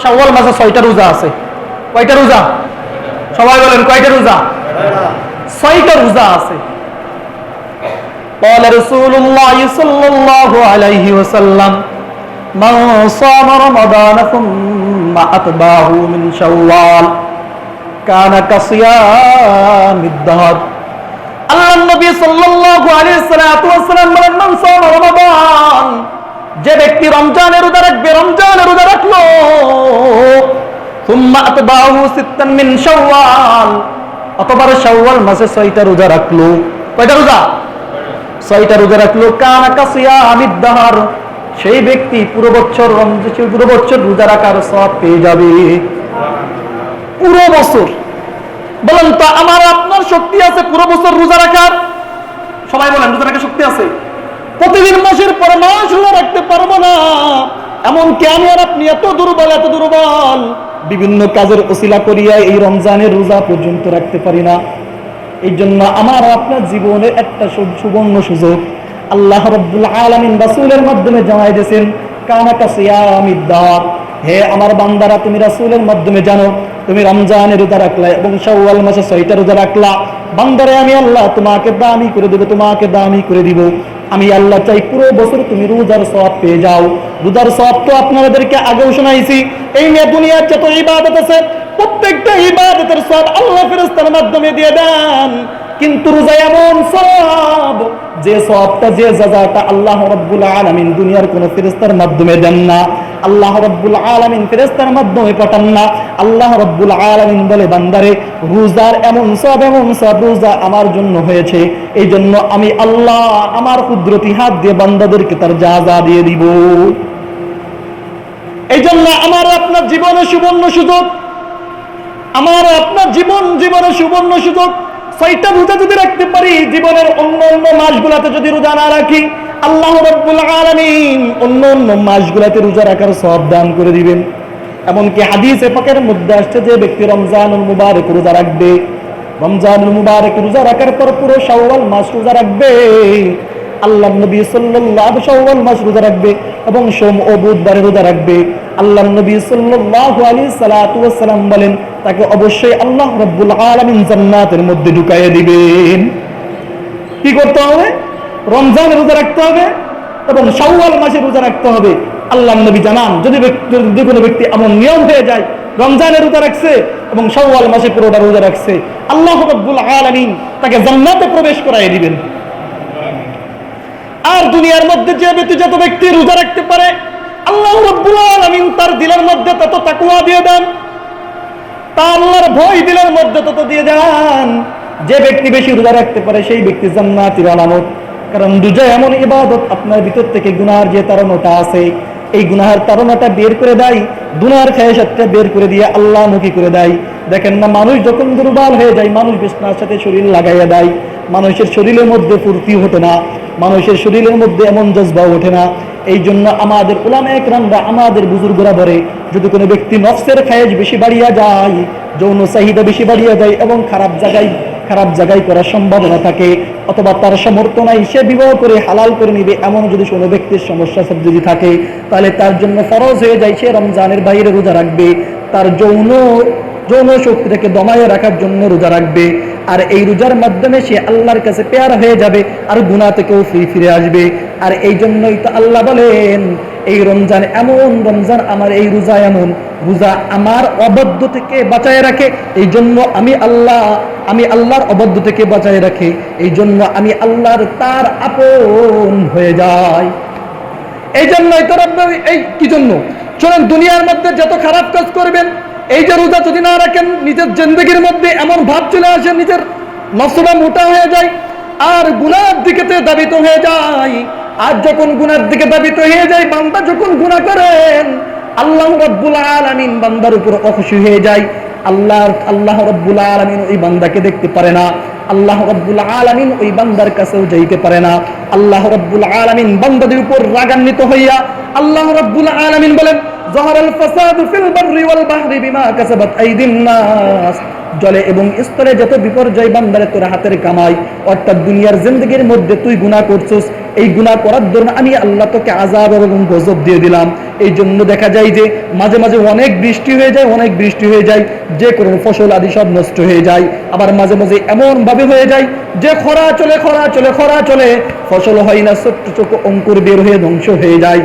শাওয়াল মাসে 6টা রোজা আছে। কয়টা রোজা? সবাই বলেন কয়টা রোজা? 6টা রোজা আছে। قال رسول الله صلى الله عليه وسلم من صام رمضان ثم أتبعه من شوال كان كصيام الدهر। আল্লাহর নবী সাল্লাল্লাহু আলাইহি ওয়াসাল্লাম বলেন, মান সাম রমাদান, যে ব্যক্তি রমজানের রোজা রাখবে, রমজানের রোজা রাখলো, সুম্মা আতবাহু সিত্তান মিন শাওয়াল, অতঃপর শাওয়াল মাসে 6টা রোজা রাখলো। কয়টা রোজা? 6টা রোজা রাখলো। কানা কাসিয়ামিদ দাহর, সেই ব্যক্তি পুরো বছর রোজা রাখার সওয়াব পেয়ে যাবে। পুরো বছর। বলেন তো আমার আপনার শক্তি আছে পুরো বছর রোজা রাখার? সবাই বলেন রোজা রাখার শক্তি আছে? প্রতিদিন মাসের পর মাস রোজা রাখতে পারবো না। এমনকি আমি আর আপনি এত দুর্বল, বিভিন্ন কাজের ওসিলা করিয়া এই রমজানের রোজা পর্যন্ত রাখতে পারি না। এই জন্য আমার আপনার জীবনে একটা সুবর্ণ সুযোগ আল্লাহ রাব্বুল আলামিন রাসূলের মাধ্যমে জানাই দিয়েছেন, কানা কাসিয়ামিদ দাহর, হে আমার বান্দারা, তুমি রাসূলের মাধ্যমে জানো তুমি রমজানের রোজা রাখলা এবং শাওয়াল মাসে 6টা রোজা রাখলা। বান্দারে আমি আল্লাহ তোমাকে দামি করে দেব, আমি আল্লাহ চাই পুরো বছর তুমি রোজার সওয়াব পেয়ে যাও। রোজার সওয়াব তো আপনাদেরকে আগেও শোনাইছি। এই দুনিয়ার যত ইবাদত আছে প্রত্যেকটা ইবাদতের সওয়াব আল্লাহ ফেরেশতার মাধ্যমে দিয়ে দেন, কিন্তু রোজা এমন সওয়াব যে সওয়াবটা, যে যাজাটা আল্লাহ রাব্বুল আলামিন দুনিয়ার কোন ফেরেশতার মাধ্যমে দেন না, আল্লাহ রাব্বুল আলামিন ফেরেশতার মাধ্যমে পাঠান না। আল্লাহ রাব্বুল আলামিন বলে, বান্দারে রোজার এমন সওয়াব রোজা আমার জন্য হয়েছে, এই জন্য আমি আল্লাহ আমার কুদরতি হাত দিয়ে বান্দাদেরকে তার যাজা দিয়ে দিব। এই জন্য আমার আপনার জীবনে সুবর্ণ সুযোগ, আমার আপনার জীবনে সুবর্ণ সুযোগ। 6টা রোজা যদি রাখতে পারি, জীবনের অন্য মাসগুলাতে যদি রোজা না রাখি, আল্লাহ রাব্বুল আলামিন অন্য মাসগুলাতে রোজা রাখার সওয়াব দান করে দিবেন। এমনকি হাদিসে পাকের মধ্যে আসছে, যে ব্যক্তি রমজানুল মুবারক রোজা রাখবে, রমজানুল মুবারক রোজা রাখার পর পুরো শাওয়াল মাস রোজা রাখবে, আল্লাহর নবী সাল্লাল্লাহু শাওয়াল মাস রোজা রাখবে এবং সোম ও বুধবারে রোজা রাখবে, আল্লাহর নবী সাল্লাল্লাহু আলাইহি ওয়াসাল্লাম বলেন, তাকে অবশ্যই আল্লাহ রাব্বুল আলামিন জান্নাতের মধ্যে ঢুকাইয়ে দিবেন। কি করতে হবে? রমজানের রোজা রাখতে হবে এবং শাওয়াল মাসে রোজা রাখতে হবে। আল্লাহর নবী জানান, যদি কোনো ব্যক্তি এমন নিয়ম হয়ে যায়, রমজানের রোজা রাখছে এবং শাওয়াল মাসে পুরোটা রোজা রাখছে, আল্লাহ রাব্বুল আলামিন তাকে জান্নাতে প্রবেশ করাইয়ে দিবেন। আর দুনিয়ার মধ্যে যে যত ব্যক্তি রোজা রাখতে পারে, আল্লাহ রাব্বুল আলামিন তার দিলের মধ্যে তত তাকওয়া দিয়ে দেন, তার আল্লাহর ভয় দিলের মধ্যে তত দিয়ে দেন। যে ব্যক্তি বেশি রোজা রাখতে পারে সেই ব্যক্তি জান্নাতের আলামত। কারণ রোজা এমন ইবাদত, আপনার ভিতর থেকে গুনাহের যে তাড়নাটা আছে, এই গুনাহের তাড়নাটা বের করে দেয়, গুনাহের খেয়াশাতটা বের করে দিয়ে আল্লাহমুখী করে দেয়। দেখেন না, মানুষ যখন দুর্বল হয়ে যায়, মানুষ বিছানার সাথে শরীর লাগাইয়া দেয়, মানুষের শরীরের মধ্যে ফুর্তি ওঠে না, মানুষের শরীরের মধ্যে এমন জজবা ওঠে না। এই জন্য আমাদের উলামা একরামরা, আমাদের বুজুর্গরা বলে, যদি কোনো ব্যক্তি নফসের খায়েজ বেশি বাড়িয়া যায়, যৌন চাহিদা বেশি বাড়িয়া যায় এবং খারাপ জায়গায় করার সম্ভাবনা থাকে, অথবা তার সামর্থ্য নাই, সে বিবাহ করে হালাল করে নিবে, এমন যদি কোনো ব্যক্তির সমস্যা সব যদি থাকে, তাহলে তার জন্য ফরজ হয়ে যায় সে রমজানের বাইরে রোজা রাখবে, তার যৌন শক্তিটাকে দমায়ে রাখার জন্য রোজা রাখবে। আর এই রোজার মাধ্যমে সে আল্লাহর কাছে পেয়ারা হয়ে যাবে আর গুনাহ থেকেও ফিরে আসবে। আর এই জন্যই তো আল্লাহ বলেন, এই রমজান এমন, রমজান আমার, এই রোজা এমন, রোজা আমার অবাধ্য থেকে বাঁচায় রাখে, এই জন্য আমি আল্লাহর অবাধ্য থেকে বাঁচায় রাখে, এই জন্য আমি আল্লাহর তার আপন হয়ে যাই। এই জন্যই তো এই কি জন্য চলেন, দুনিয়ার মধ্যে যত খারাপ কাজ করবেন, এই যে রোজা যদি না রাখেন, নিজের জিন্দেগির মধ্যে এমন ভাব চলে আসে, নিজের নফসটা মোটা হয়ে যায় আর গুনাহের দিকে দাবিত হয়ে যায়। আর যখন গুনাহের দিকে দাবিত হয়ে যায়, বান্দা যখন গুনাহ করেন, আল্লাহ রাব্বুল আলামিন বান্দার উপর অখুশি হয়ে যায়। আল্লাহ রাব্বুল আলামিন ওই বান্দাকে দেখতে পারে না, আল্লাহ রাব্বুল আলামিন ওই বান্দার কাছেও যাইতে পারে না। আল্লাহ রাব্বুল আলামিন বান্দাদের উপর রাগান্বিত হইয়া আল্লাহ রাব্বুল আলামিন বলেন, যাহারাল ফাসাদু ফিল বাররি ওয়াল বাহরি বিমা কাসাবাত আইদিন নাস জলে এবং স্থলে যত বিপর্যয় বান্দারে তোর হাতের কামাই, অর্থাৎ দুনিয়ার জিন্দগির মধ্যে তুই গুনাহ করছিস, এই গুনাহ করার জন্য আমি আল্লাহ তোকে আযাব এবং গজব দিয়ে দিলাম। এই জন্য দেখা যায় যে মাঝে মাঝে অনেক বৃষ্টি হয়ে যায়, যে কোনো ফসল আদি সব নষ্ট হয়ে যায়। আবার মাঝে মাঝে এমন ভাবে হয়ে যায় যে খরা চলে, ফসল হয় না, ছোট্ট ছোট অঙ্কুর বের হয়ে ধ্বংস হয়ে যায়।